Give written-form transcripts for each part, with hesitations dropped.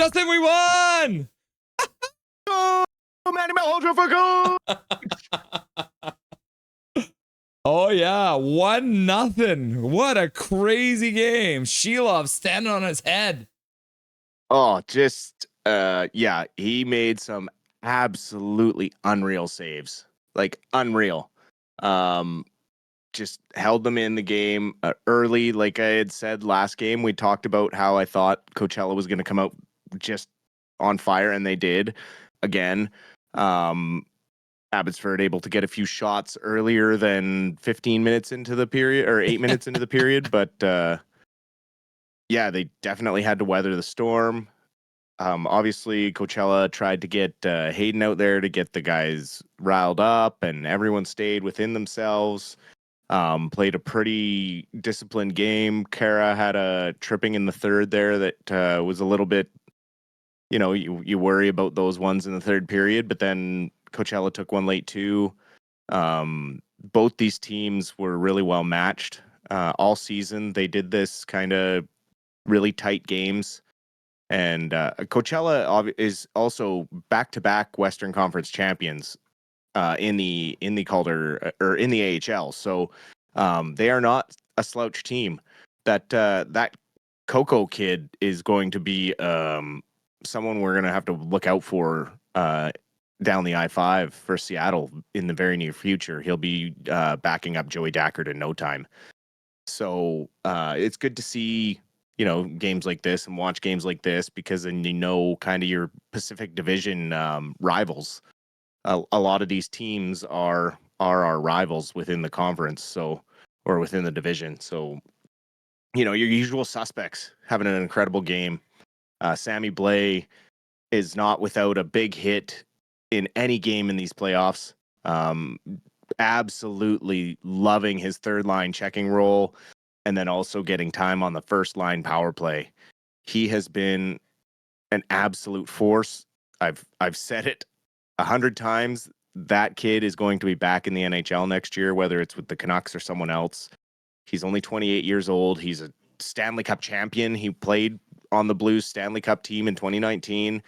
Dustin, we won! Go, Manny Malholtra for goal! Oh yeah, 1-0. What a crazy game. Silovs standing on his head. Oh, just yeah, he made some absolutely unreal saves. Like unreal. Just held them in the game early. Like I had said last game, we talked about how I thought Coachella was going to come out just on fire, and they did again. Abbotsford able to get a few shots earlier than 15 minutes into the period, or 8 minutes into the period, but yeah, they definitely had to weather the storm. Obviously, Coachella tried to get Hayden out there to get the guys riled up, and everyone stayed within themselves. Played a pretty disciplined game. Kara had a tripping in the third there that was a little bit, you worry about those ones in the third period, but then Coachella took one late too. Both these teams were really well matched all season. They did this kind of really tight games. And Coachella is also back-to-back Western Conference champions in the Calder or in the AHL. So they are not a slouch team. That Coco kid is going to be someone we're going to have to look out for down the I-5 for Seattle in the very near future. He'll be backing up Joey Dackert in no time. So it's good to see games like this and watch games like this, because then kind of your Pacific Division rivals. A lot of these teams are our rivals within the conference, or within the division. So, your usual suspects having an incredible game. Sammy Blais is not without a big hit in any game in these playoffs. Absolutely loving his third line checking role, and then also getting time on the first line power play. He has been an absolute force. I've said it 100 times. That kid is going to be back in the NHL next year, whether it's with the Canucks or someone else. He's only 28 years old. He's a Stanley Cup champion. He played on the Blues Stanley Cup team in 2019.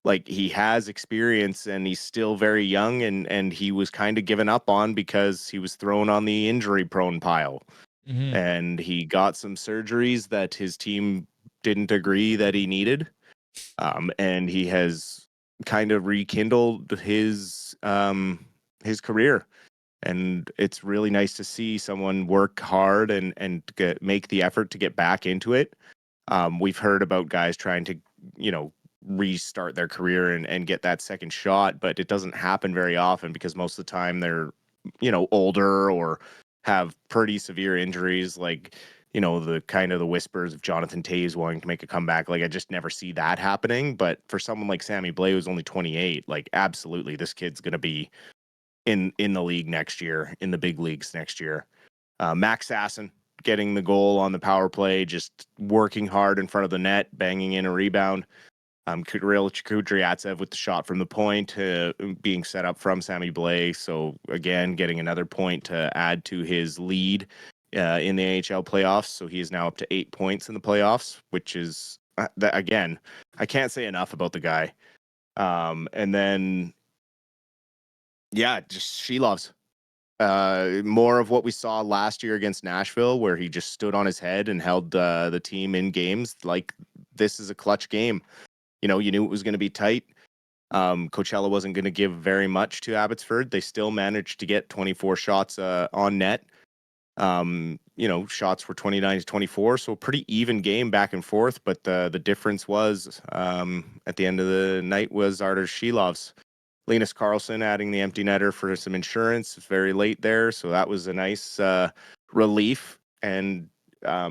Like, he has experience, and he's still very young, and he was kind of given up on because he was thrown on the injury prone pile. Mm-hmm. And he got some surgeries that his team didn't agree that he needed. And he has kind of rekindled his career, and it's really nice to see someone work hard and make the effort to get back into it. We've heard about guys trying to restart their career and get that second shot, but it doesn't happen very often, because most of the time they're older or have pretty severe injuries, like the kind of the whispers of Jonathan Toews wanting to make a comeback. Like, I just never see that happening. But for someone like Sammy Blais, who's only 28, like, absolutely, this kid's going to be in the league next year, in the big leagues next year. Max Sasson getting the goal on the power play, just working hard in front of the net, banging in a rebound. Kirill Kudryavtsev with the shot from the point, being set up from Sammy Blais. So again, getting another point to add to his lead in the AHL playoffs. So he is now up to 8 points in the playoffs, which is, again, I can't say enough about the guy. And then, yeah, just Silovs. More of what we saw last year against Nashville, where he just stood on his head and held the team in games. Like, this is a clutch game. You knew it was going to be tight. Coachella wasn't going to give very much to Abbotsford. They still managed to get 24 shots on net. Shots were 29 to 24, so a pretty even game back and forth. But the difference was, at the end of the night, was Artur Silovs. Linus Karlsson adding the empty netter for some insurance. It's very late there, so that was a nice relief, and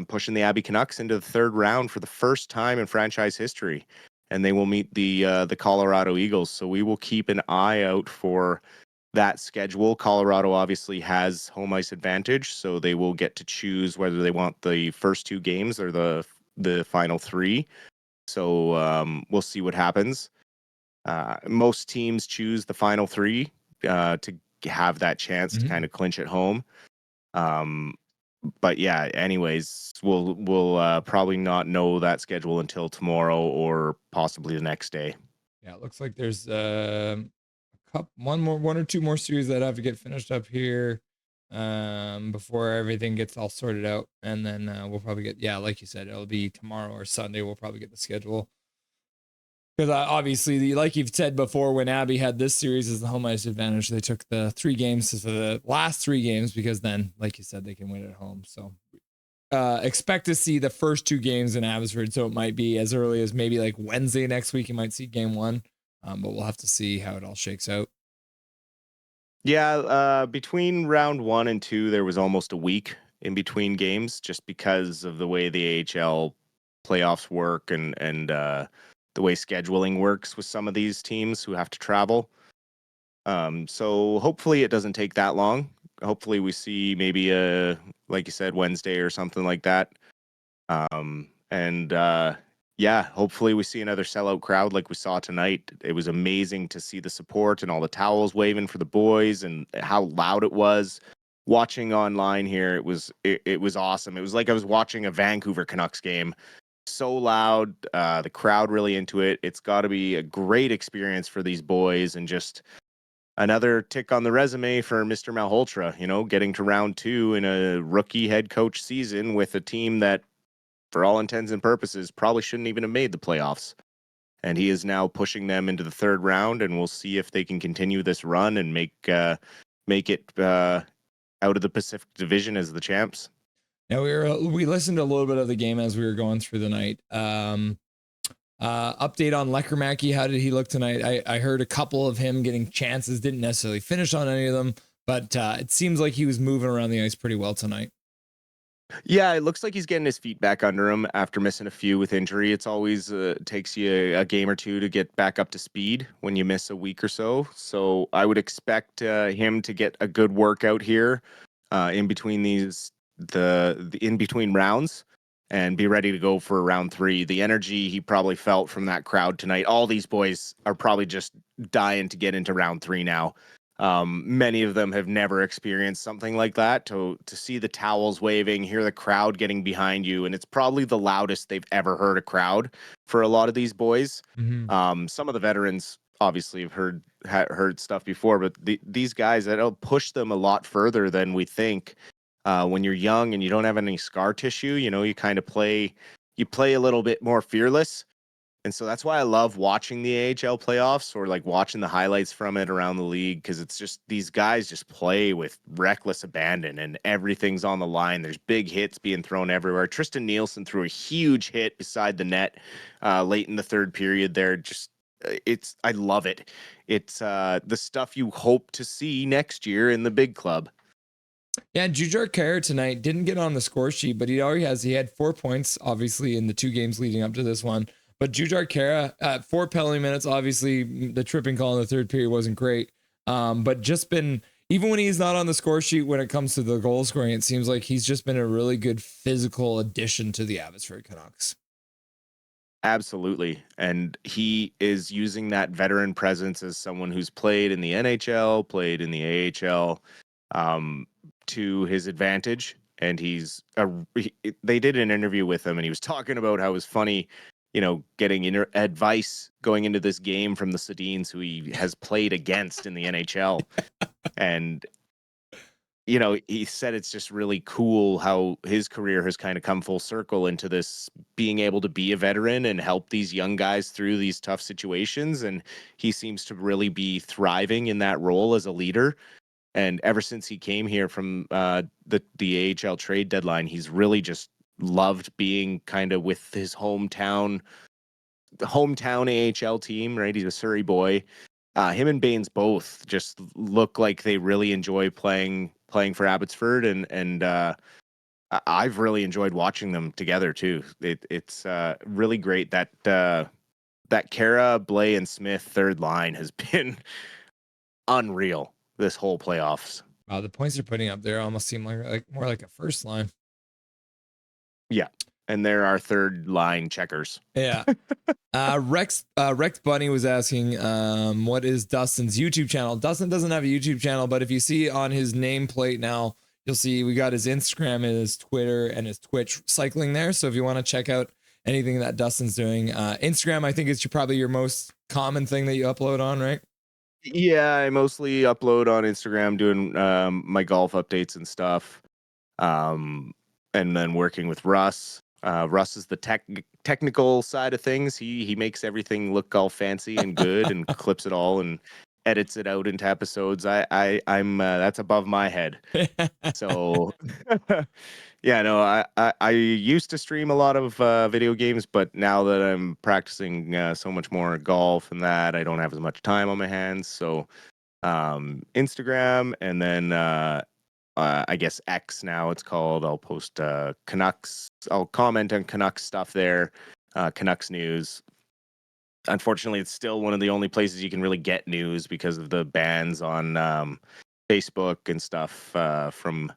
pushing the Abbey Canucks into the third round for the first time in franchise history. And they will meet the Colorado Eagles. So we will keep an eye out for that schedule. Colorado obviously has home ice advantage, so they will get to choose whether they want the first two games or the final three. So we'll see what happens. Most teams choose the final three to have that chance to kind of clinch at home. but yeah, anyways, we'll probably not know that schedule until tomorrow or possibly the next day. Yeah, it looks like there's one or two more series that have to get finished up here before everything gets all sorted out, and then we'll probably get, yeah, like you said, it'll be tomorrow or Sunday. We'll probably get the schedule because obviously, like you've said before, when Abby had this series as the home ice advantage, they took the 3 games to the last 3 games because then, like you said, they can win at home. So expect to see the first 2 games in Abbotsford. So it might be as early as maybe like Wednesday next week. You might see game 1, but we'll have to see how it all shakes out. Yeah, between round 1 and 2, there was almost a week in between games, just because of the way the AHL playoffs work and the way scheduling works with some of these teams who have to travel. So hopefully it doesn't take that long. Hopefully we see maybe like you said, Wednesday or something like that. Yeah, hopefully we see another sellout crowd like we saw tonight. It was amazing to see the support and all the towels waving for the boys and how loud it was. Watching online here, it was awesome. It was like I was watching a Vancouver Canucks game. So loud, the crowd really into it. It's got to be a great experience for these boys and just another tick on the resume for Mr. Malholtra, getting to round 2 in a rookie head coach season with a team that, for all intents and purposes, probably shouldn't even have made the playoffs. And he is now pushing them into the 3rd round, and we'll see if they can continue this run and make it out of the Pacific Division as the champs. Now we listened to a little bit of the game as we were going through the night. Update on Lekermacki. How did he look tonight? I heard a couple of him getting chances, didn't necessarily finish on any of them, but it seems like he was moving around the ice pretty well tonight. Yeah, it looks like he's getting his feet back under him after missing a few with injury. It's always takes you a game or 2 to get back up to speed when you miss a week or so. So I would expect him to get a good workout here in between the in between rounds and be ready to go for round 3. The energy he probably felt from that crowd tonight. All these boys are probably just dying to get into round 3 now. Many of them have never experienced something like that. To see the towels waving, hear the crowd getting behind you, and it's probably the loudest they've ever heard a crowd for a lot of these boys. Mm-hmm. Some of the veterans obviously have heard stuff before, but these guys, that'll push them a lot further than we think. When you're young and you don't have any scar tissue, you kind of play a little bit more fearless. And so that's why I love watching the AHL playoffs or like watching the highlights from it around the league, because it's just these guys just play with reckless abandon and everything's on the line. There's big hits being thrown everywhere. Tristan Nielsen threw a huge hit beside the net late in the 3rd period there. Just I love it. It's the stuff you hope to see next year in the big club. Yeah, Jujhar Khaira tonight didn't get on the score sheet, but he had 4 points, obviously, in the 2 games leading up to this one. But Jujhar Khaira at 4 penalty minutes, obviously the tripping call in the 3rd period wasn't great. But just been, even when he's not on the score sheet, when it comes to the goal scoring, it seems like he's just been a really good physical addition to the Abbotsford Canucks. Absolutely. And he is using that veteran presence as someone who's played in the NHL, played in the AHL, to his advantage. And they did an interview with him and he was talking about how it was funny, getting advice going into this game from the Sedins, who he has played against in the NHL. And, he said it's just really cool how his career has kind of come full circle into this, being able to be a veteran and help these young guys through these tough situations. And he seems to really be thriving in that role as a leader. And ever since he came here from the AHL trade deadline, he's really just loved being kind of with his hometown AHL team, right? He's a Surrey boy. Him and Baines both just look like they really enjoy playing for Abbotsford, and I've really enjoyed watching them together too. It's really great that Khaira, Blais, and Smith 3rd line has been unreal this whole playoffs. Wow, the points they're putting up there almost seem like more like a first line. Yeah, and there are 3rd line checkers. Yeah. Rex Bunny was asking, what is Dustin's YouTube channel? Dustin doesn't have a YouTube channel, but if you see on his nameplate now, you'll see we got his Instagram and his Twitter and his Twitch cycling there. So if you want to check out anything that Dustin's doing, Instagram, I think is probably your most common thing that you upload on, right? Yeah, I mostly upload on Instagram doing my golf updates and stuff. And then working with Russ. Russ is the technical side of things. He makes everything look all fancy and good and clips it all and edits it out into episodes. I'm that's above my head. So yeah, no, I used to stream a lot of video games, but now that I'm practicing so much more golf and that, I don't have as much time on my hands. So Instagram, and then I guess X now it's called. I'll post Canucks. I'll comment on Canucks stuff there, Canucks news. Unfortunately, it's still one of the only places you can really get news because of the bans on Facebook and stuff from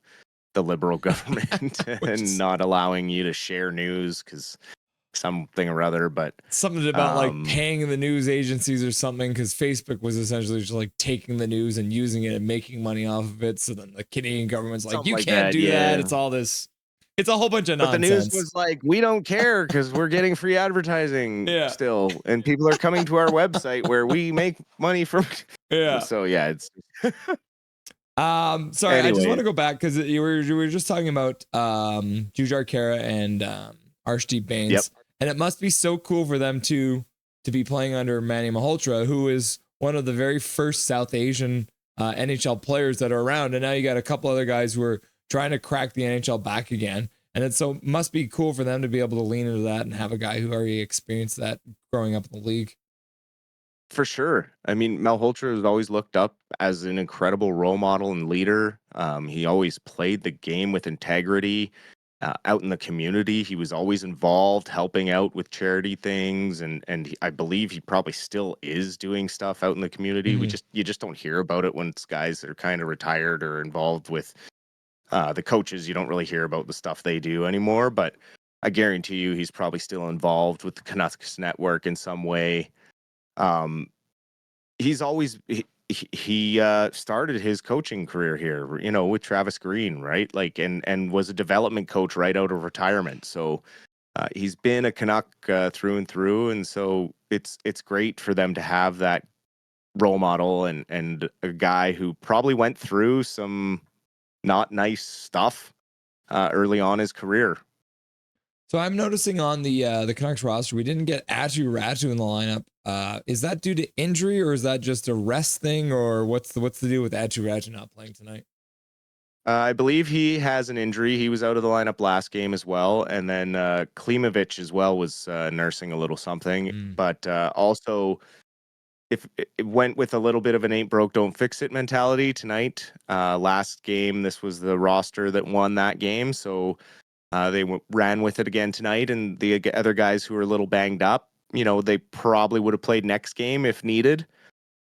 the Liberal government and not allowing you to share news because something or other. But something about like paying the news agencies or something, because Facebook was essentially just like taking the news and using it and making money off of it. So then the Canadian government's like, you can't do that. It's all this. It's a whole bunch of nonsense. But the news was like, we don't care because we're getting free advertising still, and people are coming to our website where we make money from. So yeah, it's. Sorry, anyway. I just want to go back because you were just talking about Jujhar Khaira and Arshdeep Bains. Yep. And it must be so cool for them to be playing under Manny Malholtra, who is one of the very first South Asian NHL players that are around. And now you got a couple other guys who are trying to crack the NHL back again. And it must be cool for them to be able to lean into that and have a guy who already experienced that growing up in the league. For sure. I mean, Malholtra has always looked up as an incredible role model and leader. He always played the game with integrity. Out in the community, he was always involved, helping out with charity things, and I believe he probably still is doing stuff out in the community. Mm-hmm. You just don't hear about it when it's guys that are kind of retired or involved with the coaches. You don't really hear about the stuff they do anymore. But I guarantee you, he's probably still involved with the Canucks network in some way. He's always he started his coaching career here, with Travis Green, right? Like, and was a development coach right out of retirement. So he's been a Canuck through and through, and so it's great for them to have that role model and a guy who probably went through some not nice stuff early on in his career. So I'm noticing on the Canucks roster, we didn't get Atu Ratu in the lineup. Is that due to injury, or is that just a rest thing, or what's the deal with Atu Ratu not playing tonight? I believe he has an injury. He was out of the lineup last game as well, and then Klimovich as well was nursing a little something. But also, if it went with a little bit of an ain't broke, don't fix it mentality tonight. Last game, this was the roster that won that game, so. They ran with it again tonight, and the other guys who were a little banged up, they probably would have played next game if needed,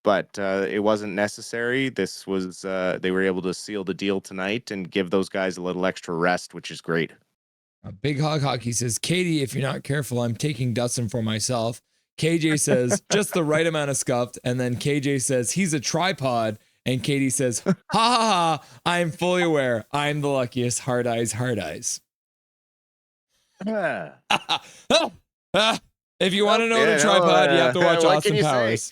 but it wasn't necessary. This was they were able to seal the deal tonight and give those guys a little extra rest, which is great. Big Hog Hockey says, Katie, if you're not careful, I'm taking Dustin for myself. KJ says, just the right amount of scuffed, and then KJ says, he's a tripod, and Katie says, ha ha ha, I'm fully aware. I'm the luckiest. Hard eyes, hard eyes. If you want to know the tripod, you have to watch Austin Powers.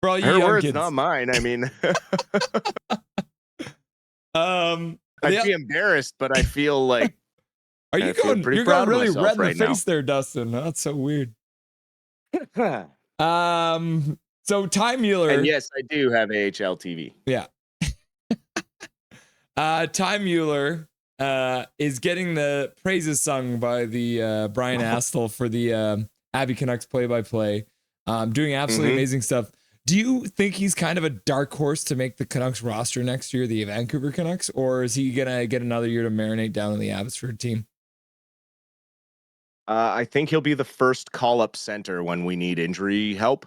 For all you Her young words, kids. not mine. I mean, I'd be embarrassed, but I feel like. Are you going? You're going really red in the face there, Dustin. That's so weird. So Ty Mueller. And yes, I do have AHL TV. Yeah. Ty Mueller is getting the praises sung by the Brian Astle for the Abbey Canucks play-by-play, doing absolutely amazing stuff. Do you think he's kind of a dark horse to make the Canucks roster next year, the Vancouver Canucks, or is he gonna get another year to marinate down in the Abbotsford team? I think he'll be the first call-up center when we need injury help.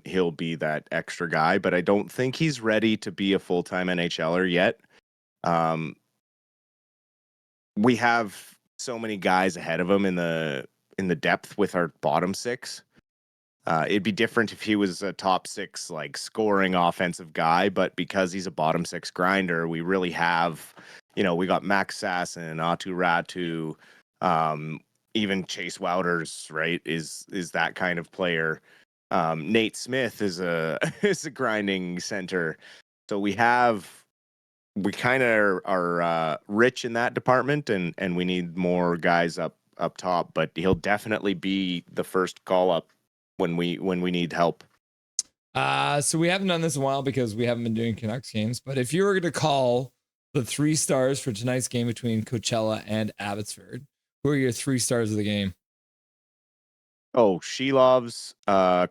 He'll be that extra guy, but I don't think he's ready to be a full-time NHLer yet. We have so many guys ahead of him in the depth with our bottom six. It'd be different if he was a top 6 like scoring offensive guy, but because he's a bottom 6 grinder, we really have, we got Max Sasson, Atu Ratu, even Chase Wouters, right? Is that kind of player. Nate Smith is a is a grinding center. So we kind of are rich in that department, and we need more guys up top. But he'll definitely be the first call up when we need help. So we haven't done this in a while because we haven't been doing Canucks games. But if you were to call the 3 stars for tonight's game between Coachella and Abbotsford, who are your 3 stars of the game? Oh, Silovs,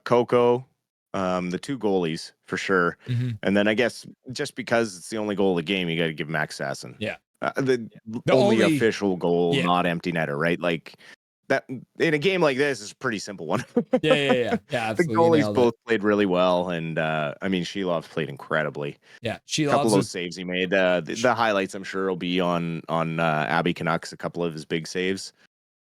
Coco, the 2 goalies for sure. Mm-hmm. And then I guess just because it's the only goal of the game, you got to give Max Sasson. Yeah. The only official goal, not empty netter, right? Like that in a game like this is a pretty simple one. Yeah, The absolutely. goalies both played really well, and I mean, Shilov's played incredibly. Yeah, a couple of those saves he made. The highlights, I'm sure, will be on Abbey Canucks. A couple of his big saves,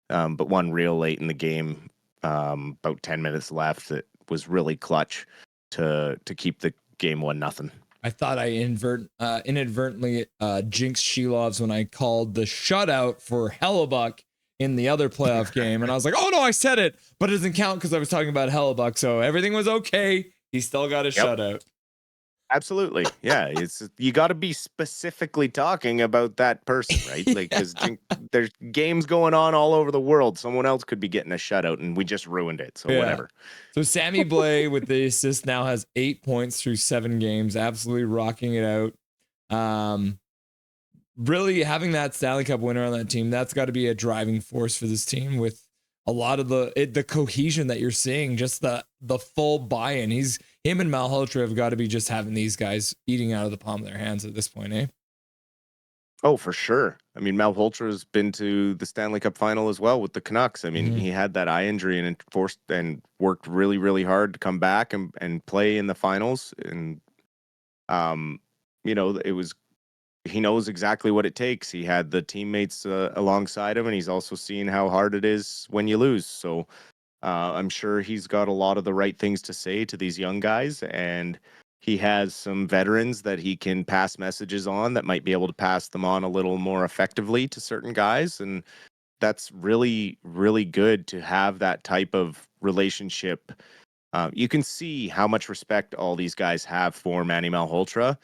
but one real late in the game, about 10 minutes left, that was really clutch to keep the game 1-0. I thought I inadvertently jinxed Shilovs when I called the shutout for Hellebuck in the other playoff game. And I was like, oh no, I said it, but it doesn't count because I was talking about Hellebuck. So everything was okay. He still got a shutout. Absolutely. Yeah. You got to be specifically talking about that person, right? Like, because there's games going on all over the world. Someone else could be getting a shutout and we just ruined it. So whatever. So Sammy Blais with the assist now has 8 points through 7 games, absolutely rocking it out. Really having that Stanley Cup winner on that team, that's got to be a driving force for this team with a lot of the cohesion that you're seeing, just the full buy-in. Him and Malholtra have got to be just having these guys eating out of the palm of their hands at this point, eh? Oh, for sure. I mean, Malholtra has been to the Stanley Cup final as well with the Canucks. I mean, he had that eye injury and worked really, really hard to come back and play in the finals. And, he knows exactly what it takes. He had the teammates alongside him, and he's also seen how hard it is when you lose. So I'm sure he's got a lot of the right things to say to these young guys, and he has some veterans that he can pass messages on that might be able to pass them on a little more effectively to certain guys. And that's really, really good to have that type of relationship. You can see how much respect all these guys have for Manny Malholtra.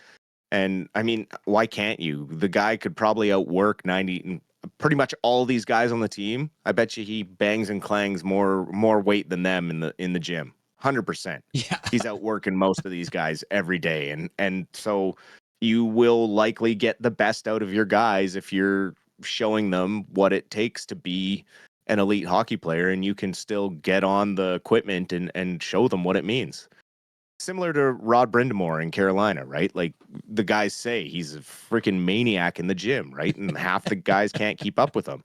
And I mean, why can't you? The guy could probably outwork 90, pretty much all these guys on the team. I bet you he bangs and clangs more weight than them in the gym. 100%. Yeah. He's outworking most of these guys every day. And so you will likely get the best out of your guys if you're showing them what it takes to be an elite hockey player, and you can still get on the equipment and show them what it means. Similar to Rod Brindamore in Carolina, right? Like the guys say he's a freaking maniac in the gym, right? And half the guys can't keep up with him.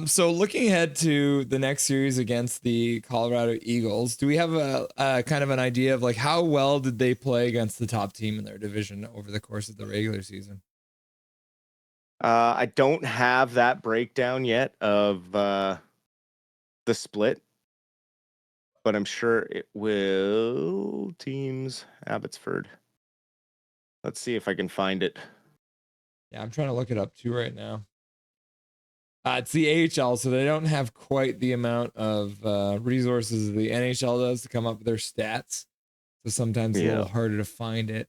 So looking ahead to the next series against the Colorado Eagles, do we have a kind of an idea of like how well did they play against the top team in their division over the course of the regular season? I don't have that breakdown yet of the split, but I'm sure it will. Teams, Abbotsford. Let's see if I can find it. Yeah, I'm trying to look it up too right now. It's the AHL, so they don't have quite the amount of resources the NHL does to come up with their stats. So sometimes it's a little harder to find it.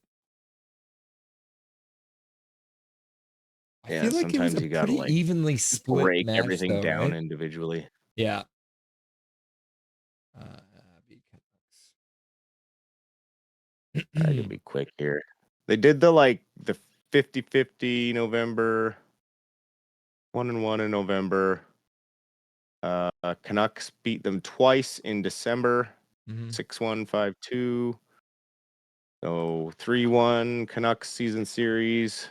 I feel like it was a pretty evenly split break match, everything though, down right? individually. Yeah. I can be quick here. They did the 50-50 November, 1-1 in November. Canucks beat them twice in December, 6-1, 5-2. So 3-1 Canucks season series.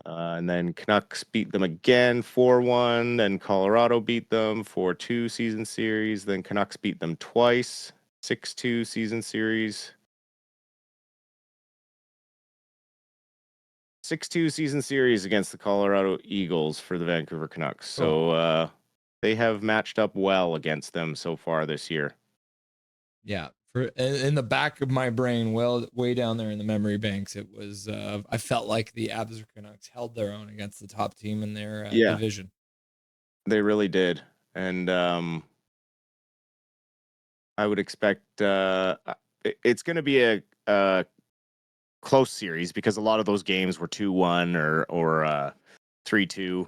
And then Canucks beat them again 4-1. Then Colorado beat them 4-2 season series. Then Canucks beat them twice, 6-2 season series. 6-2 season series against the Colorado Eagles for the Vancouver Canucks. So they have matched up well against them so far this year. Yeah, for in the back of my brain, well, way down there in the memory banks, it was. I felt like the Abbotsford Canucks held their own against the top team in their Yeah, division. they really did. And I would expect it's going to be a close series because a lot of those games were 2-1 or 3-2.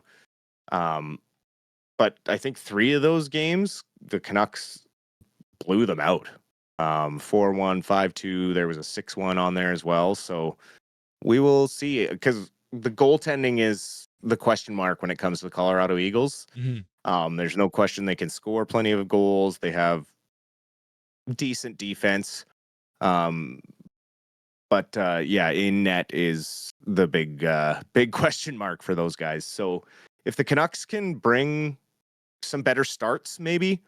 But I think 3 of those games, the Canucks blew them out. 4-1, 5-2. There was a 6-1 on there as well. So we will see, because the goaltending is the question mark when it comes to the Colorado Eagles. There's no question they can score plenty of goals. They have decent defense. But yeah, in net is the big question mark for those guys. So if the Canucks can bring some better starts, maybe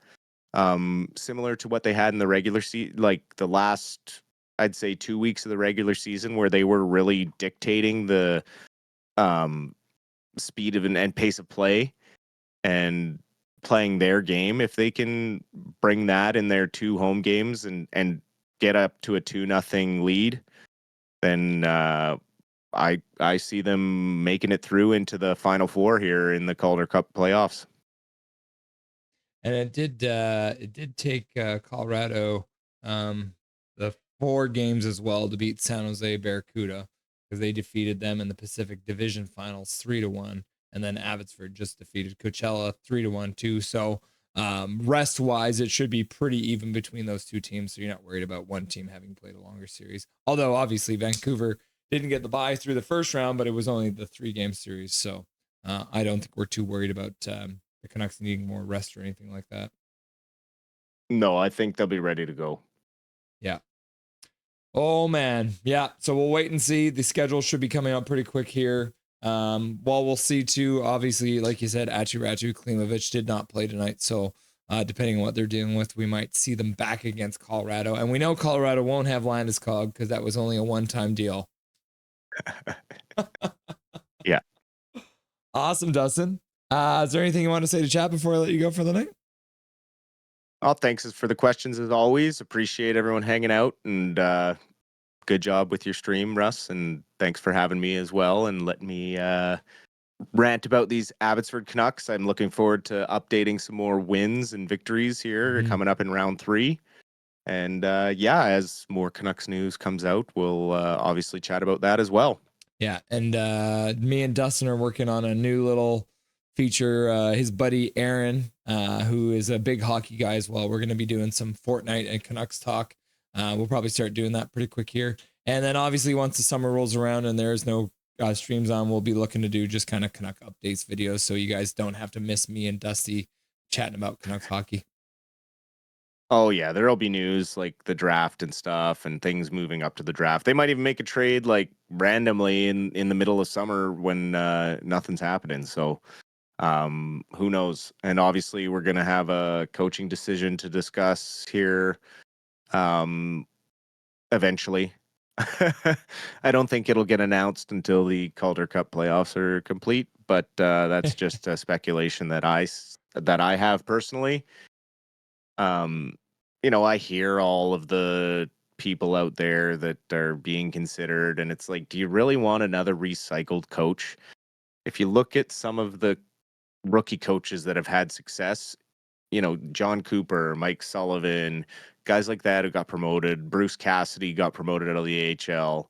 similar to what they had in the regular season, like the last, I'd say 2 weeks of the regular season, where they were really dictating the um, speed of and pace of play and playing their game. If they can bring that in their 2 home games and get up to a 2-0 lead, then I see them making it through into the Final Four here in the Calder Cup playoffs. And it did take Colorado the 4 games as well to beat San Jose Barracuda, because they defeated them in the Pacific Division Finals 3-1, and then Abbotsford just defeated Coachella 3-1 too. So rest wise, it should be pretty even between those 2 teams. So you're not worried about one team having played a longer series. Although obviously Vancouver didn't get the bye through the first round, but it was only the 3-game series. So I don't think we're too worried about the Canucks needing more rest or anything like that. No, I think they'll be ready to go. Yeah. Oh man. Yeah. So we'll wait and see. The schedule should be coming out pretty quick here. Well, we'll see too. Obviously, like you said, Ratu Klimovich did not play tonight. So depending on what they're dealing with, we might see them back against Colorado. And we know Colorado won't have Landeskog because that was only a one-time deal. Yeah. Awesome, Dustin. Is there anything you want to say to chat before I let you go for the night? Oh, thanks for the questions as always. Appreciate everyone hanging out, and good job with your stream, Russ. And thanks for having me as well and letting me rant about these Abbotsford Canucks. I'm looking forward to updating some more wins and victories here coming up in round 3. And yeah, as more Canucks news comes out, we'll obviously chat about that as well. Yeah, and me and Dustin are working on a new little feature. His buddy Aaron, who is a big hockey guy as well, we're going to be doing some Fortnite and Canucks talk. We'll probably start doing that pretty quick here. And then obviously once the summer rolls around and there's no streams on, we'll be looking to do just kind of Canuck updates videos, so you guys don't have to miss me and Dusty chatting about Canucks hockey. Oh yeah, there'll be news like the draft and stuff and things moving up to the draft. They might even make a trade like randomly in the middle of summer when nothing's happening. So who knows? And obviously we're gonna have a coaching decision to discuss here eventually. I don't think it'll get announced until the Calder Cup playoffs are complete, but that's just a speculation that I have personally. I hear all of the people out there that are being considered, and it's like, do you really want another recycled coach? If you look at some of the rookie coaches that have had success, John Cooper, Mike Sullivan, guys like that who got promoted, Bruce Cassidy got promoted out of the AHL.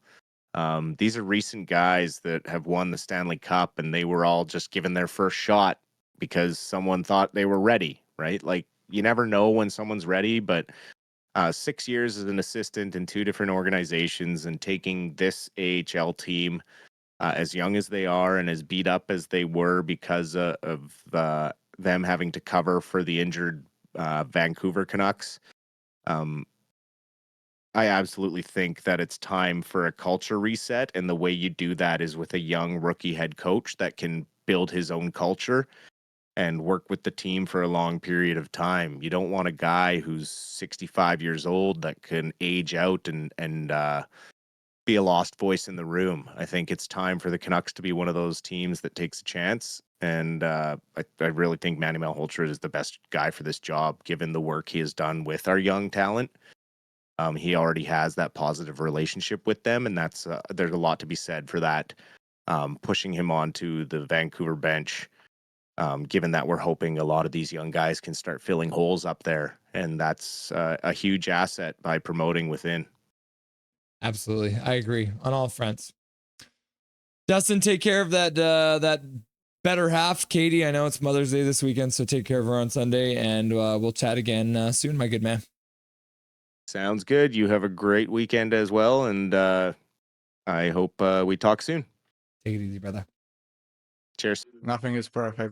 These are recent guys that have won the Stanley Cup, and they were all just given their first shot because someone thought they were ready, right? Like, you never know when someone's ready, but 6 years as an assistant in 2 different organizations and taking this AHL team as young as they are and as beat up as they were because of them having to cover for the injured Vancouver Canucks. I absolutely think that it's time for a culture reset. And the way you do that is with a young rookie head coach that can build his own culture and work with the team for a long period of time. You don't want a guy who's 65 years old that can age out and be a lost voice in the room. I think it's time for the Canucks to be one of those teams that takes a chance. And I really think Manny Malholtra is the best guy for this job, given the work he has done with our young talent. He already has that positive relationship with them, and that's there's a lot to be said for that. Pushing him onto the Vancouver bench, given that we're hoping a lot of these young guys can start filling holes up there, and that's a huge asset by promoting within. Absolutely. I agree on all fronts. Dustin, take care of that better half. Katie, I know it's Mother's Day this weekend, so take care of her on Sunday, and we'll chat again soon, my good man. Sounds good. You have a great weekend as well, and I hope we talk soon. Take it easy, brother. Cheers. Nothing is perfect.